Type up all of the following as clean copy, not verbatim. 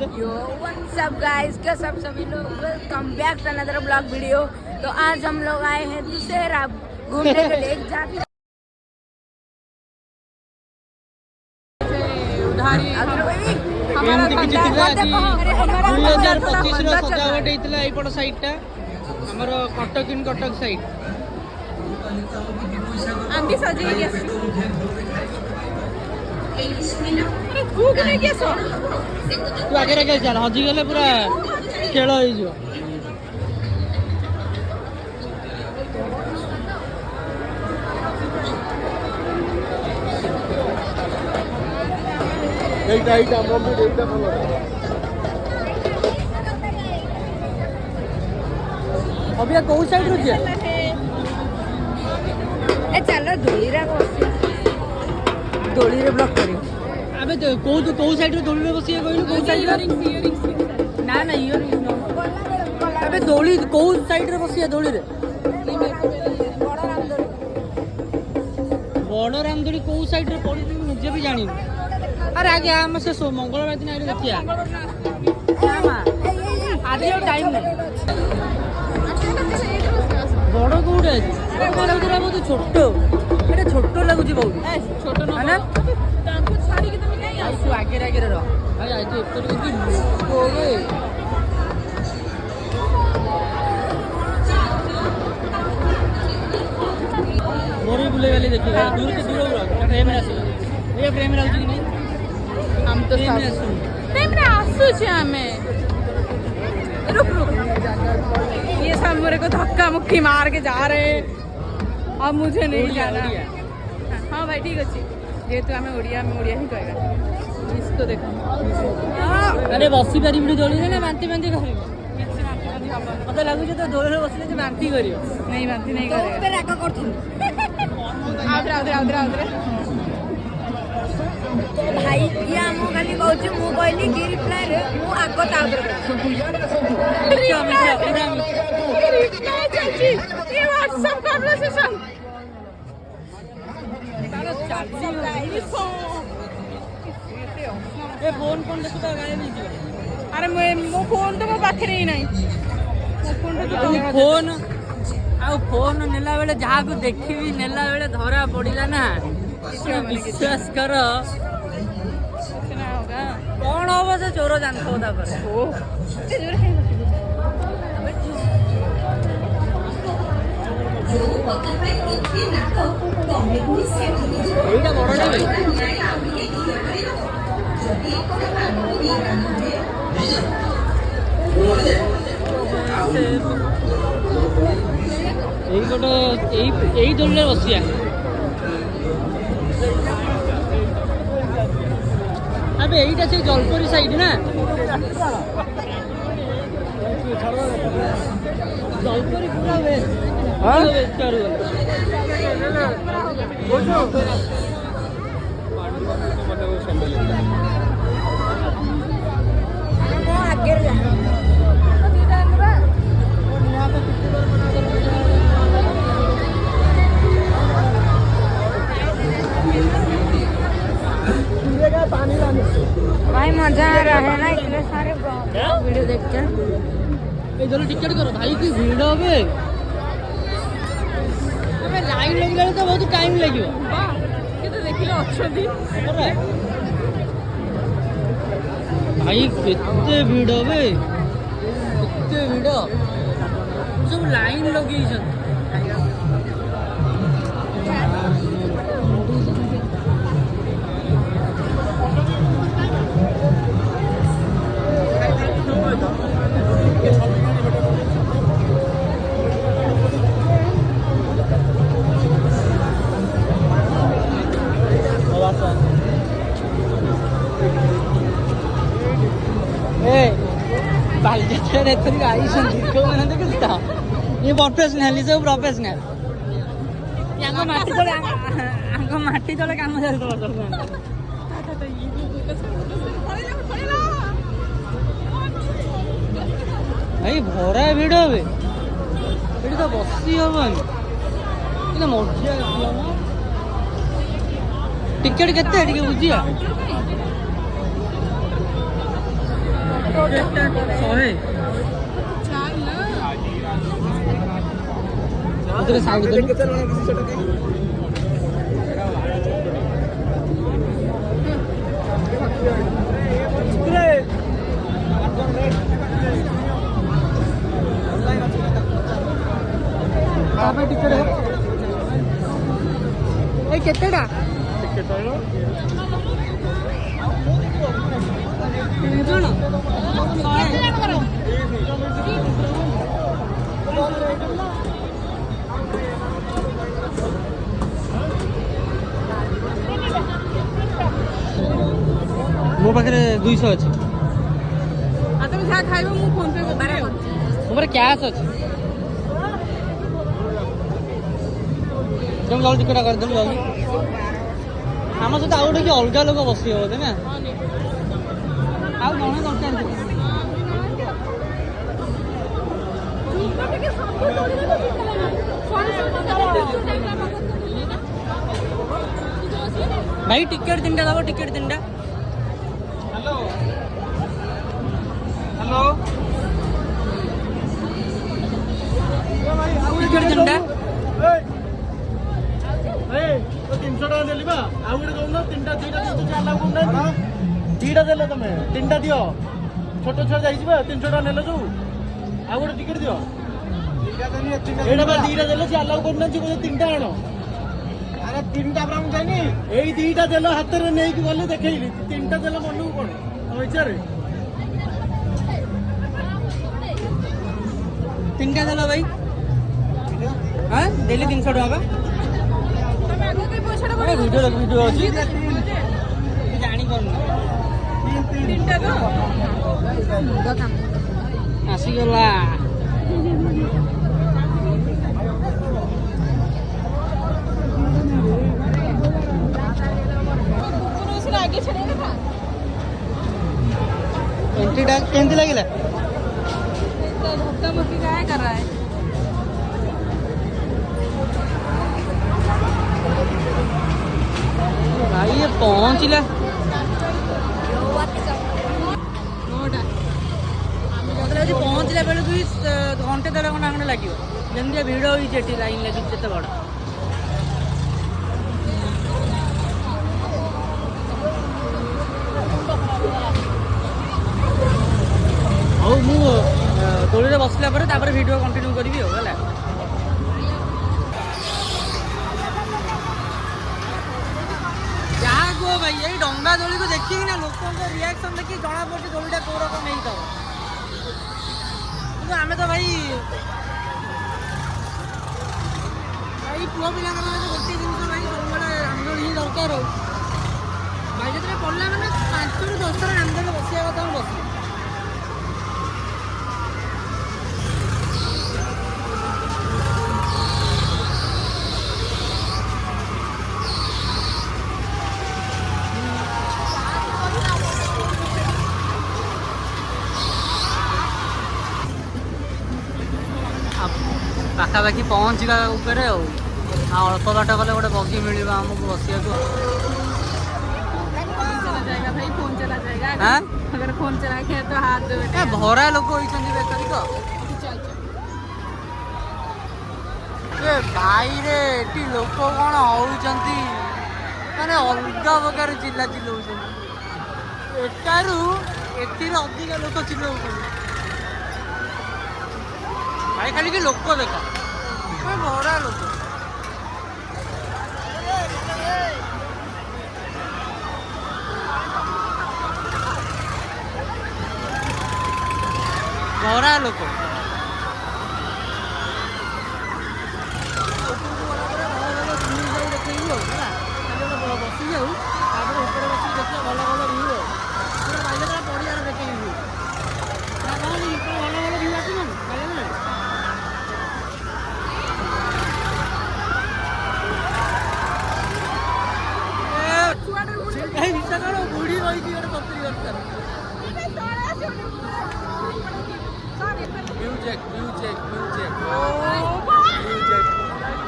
Yo what's up guys, कैसे आप सभी लोग, welcome back to another blog video. तो आज हम लोग आए हैं दुसेरा घूमने के लिए। जाते सजावट होता यपट साइडटा आमर कटक इन कटक साइड आंटी सजे तू आगे आगे चल हजिगले पूरा खेल हो अभी कौ साइड रू चलो दोली रे ब्लॉक करी अबे कौ साइड रे दोली रे बसी कहलु कौ साइड रे ना ना इयरिंग नो अबे दोली कौ साइड रे बसी दोली रे बड़ रामदोली कौ साइड रे पड़ी मुझे भी जानी अरे आगे हम से मंगलवार दिन आइले देखिया आज टाइम नहीं बड़ कोडे बड़ गुरा बहुत छोट एटा छोट लागुची बहुत छोट न ना ताको छाड़ी के तुम काई आसु आगे आगे रह भाई आज एतर की कोगे मोरे बुले वाली देखिए दूर के दूर फ्रेम में आसी ये फ्रेम में आउची कि नहीं हम तो फ्रेम में आसु छे हमें रुक ये सब मेरे को धक्का मुक्की मार के जा रहे हैं। अब मुझे नहीं जाना। हाँ भाई ठीक अच्छी जेहेतु आम ओडिया ही कहगा इसको देखो अरे बसी पारि दोली ना बांती बांती कर मत लगुच तो दोली बस बांती कर नहीं बांती नहीं भाई ये मु खाली कहूँ मु कहली कि रिप्लाई रे मु आगो ता ये व्हाट्सएप कन्वर्सेशन ए फोन फोन देखो तो गाय नहीं जीव अरे मो फोन तो मो पाखे ही नहीं फोन आ फोन नेला बेले जहाँ को देखी नेला बेले धरा पड़िला ना विश्वास कर कौन हम से चोर जानते यही दोलने बसिया अबे यहीटा से जलपरी साइड ना जलपरी पूरा वेस्ट भाई मजा आ रहा है ना इतने सारे वीडियो देखकर इधर टिकट करो भाई की भीड़ होबे तबे लाइन लग गले तो बहुत टाइम लागियो वाह के तो देखिलो अछदी भाई कितने भीड़ होबे कितने भीड़ सब लाइन लगी छन ये प्रोफेशनल ये सब प्रोफेशनल यांको माटी तले काम भाई भरा भिड़ हे ये तो बसी हबन मजा टिकेट केते बुझिया କେତେଟା ମୋ ପାଖରେ 200 ଅଛି। ତମେ ଯାହା ଖାଇବ ମୁଁ ଫୋନ ପେ କରିଦେବି। ମୋ ପାଖରେ କ୍ୟାସ୍ ଅଛି। ତମେ ଜଲ୍ଦି ଟିକେଟା କରିଦେବୁ ଜଲ୍ଦି। ଆମ ସହିତ ଆଉ ଗୋଟେ କି ଅଲଗା ଲୋକ ବସିବ ବୋଧେ ନା? ଆଉ ଜଣେ ଦରକାର। भाई टिकट 3टा दबो, टिकट 3टा। हेलो हेलो टिकट 3टा। ए तो 300 टका देली बा आउ गोटे कहू ना 3टा 2टा 4 लाख कोन ना 2टा देले तमे 3टा दियो छोट छोट जाई जिबा 300 टका नेले जो आउ गोटे टिकट दियो 2टा देनी 3टा एडा बा 2टा देले 4 लाख कोन ना जी 3टा आनो अरे 3टा ब्राउन जानी एई 2टा देलो हाथ रे नै कि गले देखैली 3टा देलो मनू कोन होइछारे 3टा देलो भाई। हां डेली 300 टका बा। वीडियो वीडियो अछि जानी कोन 3टा तो आसी गला। आगे छड़ेगा था एंट्री टैग केंती लागिला धक्का मुक्की काय कर रहा है। भाई ये पहुंचला पहुंचला बेलू भी घंटे 1.5 घंटा लगे जमी भिड़ होती लाइन लगी जिते बड़ हूँ मु दोली बसला भिडियो कंटिन्यू करी है जहाँ कह भाई ये डंगा दोली को देखिए ना लोक रिएक्शन देखिए जना पड़े दोलीटा कौ रकम नहीं था आम तो भाई भाई पुओ पिला गोटे जिन भाई सब रामदोली ही दरकार भाई जो पड़ा मैंने 5 ରୁ 10 ଥର रामदोली बसिया कथा बस पाखापाखि पहुँचवा उपरे अल्प बाट गले गोटे बगी मिल आमको बसिया भाई फोन चला जाएगा हाँ अगर फोन चला के तो हाथ दो बेटा भरा लोक होती बेकारी तो भाई रे एटी लोक कौन होती माने अलग प्रकार चिल्ला चिल्लाऊँ एटारू एटिर अधिक लोक चिल्लाऊँ भाई खाली कि लोक देख भरा लोक भरा लोक बसी जाऊ ऊपर बस देखिए भल भल व्यू पूरा बाइले पड़िया देखे व्यू भल भल व्यू आस बुढ़ी रही गोटे 70 वर्षर view check view check view check view check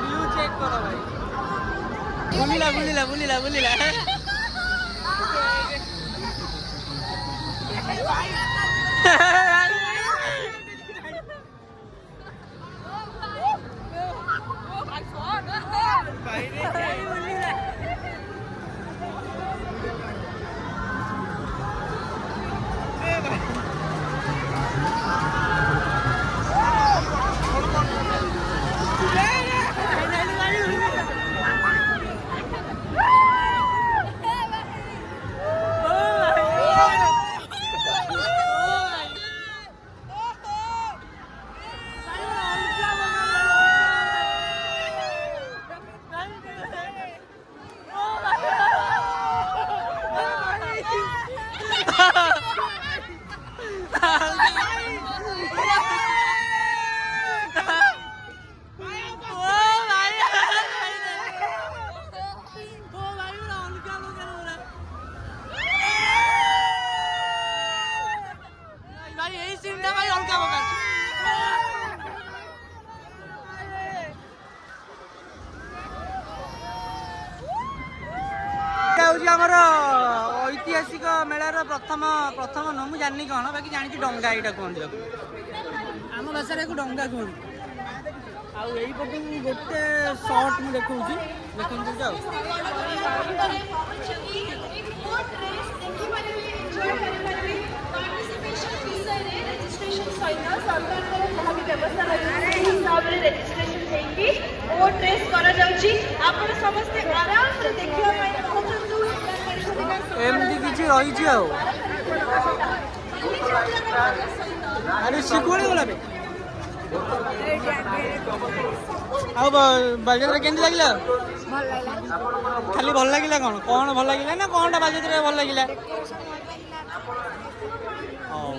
view check करो भाई बुलिला बुलिला बुलिला बुलिला भाई यही सीन भाई अलगा प्रकार आमर ऐतिहासिक मेलार प्रथम प्रथम न मुझे जानी कौन बाकी जानी डंगा यहाँ कहते आम भाषा डंगा कहते आईपटे गोटे सर्ट मुझे देखा देखते एमती किसी रही अरे शिकुड़ी गला बालजात्रा केमती लगे खाली भल लगे कौन कौन भल लगे ना कौन बालजात्रा भल लगे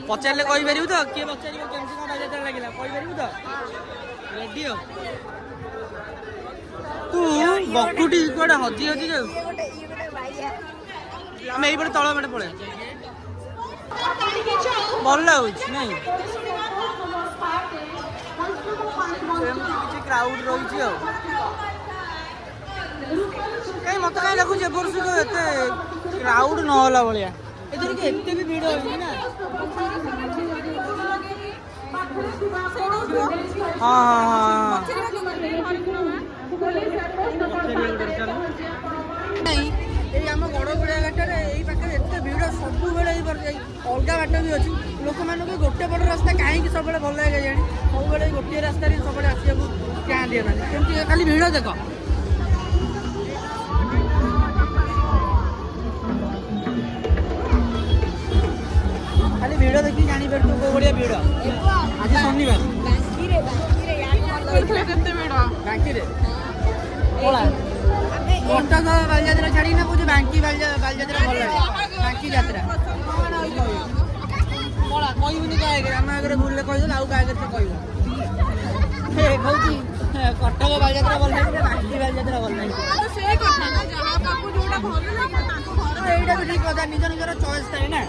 पचारे कहीपर तो किए पचार केमती कौन बालजात्रा लगे कहीपर तो रेडी तू बकुटी कौटे हजी हजी जाऊ आम यहीपटे तल पटे पड़े भल लगुच नहीं किसी क्राउड रही कहीं मत कहीं लगुच वर्ष एत क्राउड नहला भाया एत भी भिड़ होनी ना हाँ हाँ आम बड़ गुड़िया घाटे यही पाखे एत भिड़ सब अलग घाट भी अच्छी लोक मान गोटे बड़ रास्ता कहीं सब भल लगे जाए सब गोटे रास्ता सब आसो क्या दिए मैंने कमी खाली भिड़ देख खाली भिड़ देखिए जापर तू कौ भाया भिड़ आज शनिवार बाकी कटक बालजात्रा छाड़ी ना कौन बांकी बालजात्रा भल लगे बांकी जात्रा कहबूनी क्या आम आगे भूल कहीदेल आउ क्या आगे कह कटक बालजात्रा भल लगे बांकी बालजात्रा भल लगे यहाँ भी ठीक कथा निज निजर चॉइस थाए ना